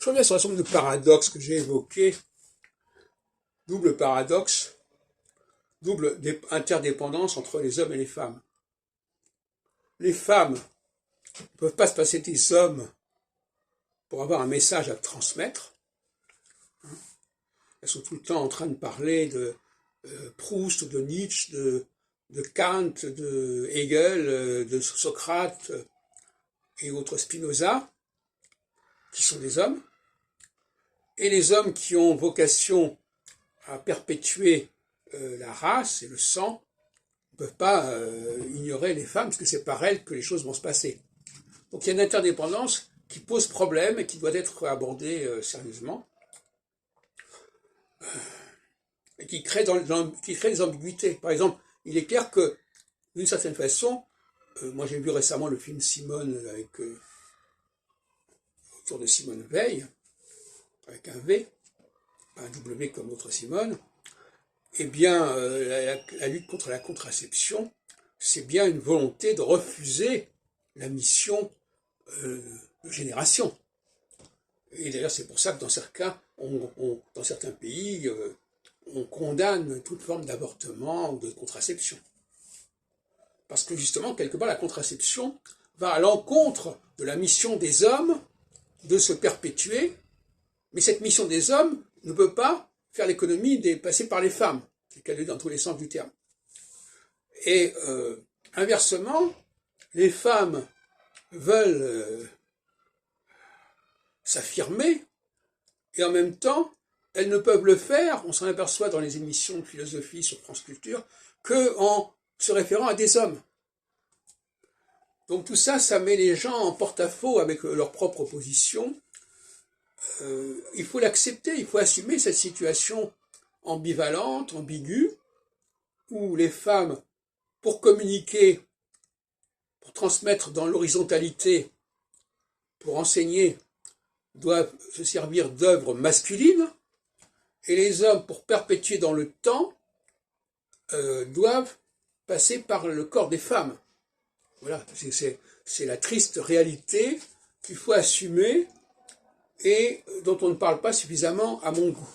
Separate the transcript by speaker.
Speaker 1: Je reviens sur un certain nombre de paradoxes que j'ai évoqués. Double paradoxe, double interdépendance entre les hommes et les femmes. Les femmes ne peuvent pas se passer des hommes pour avoir un message à transmettre. Elles sont tout le temps en train de parler de Proust, de Nietzsche, de Kant, de Hegel, de Socrate et autres Spinoza, qui sont des hommes. Et les hommes qui ont vocation à perpétuer la race et le sang ne peuvent pas ignorer les femmes, parce que c'est par elles que les choses vont se passer. Donc il y a une interdépendance qui pose problème et qui doit être abordée sérieusement, et qui crée des ambiguïtés. Par exemple, il est clair que, d'une certaine façon, moi j'ai vu récemment le film Simone autour de Simone Veil, avec un V, un W comme l'autre Simone. Eh bien, la lutte contre la contraception, c'est bien une volonté de refuser la mission de génération. Et d'ailleurs, c'est pour ça que dans certains cas, dans certains pays, on condamne toute forme d'avortement ou de contraception. Parce que justement, quelque part, la contraception va à l'encontre de la mission des hommes de se perpétuer, mais cette mission des hommes ne peut pas faire l'économie des passés par les femmes, c'est le cas dans tous les sens du terme. Et inversement, les femmes veulent s'affirmer, et en même temps, elles ne peuvent le faire, on s'en aperçoit dans les émissions de philosophie sur France Culture, qu'en se référant à des hommes. Donc tout ça, ça met les gens en porte-à-faux avec leur propre position. Il faut l'accepter, il faut assumer cette situation ambivalente, ambiguë, où les femmes, pour communiquer, pour transmettre dans l'horizontalité, pour enseigner, doivent se servir d'œuvres masculines, et les hommes, pour perpétuer dans le temps, doivent passer par le corps des femmes. Voilà, c'est la triste réalité qu'il faut assumer et dont on ne parle pas suffisamment à mon goût.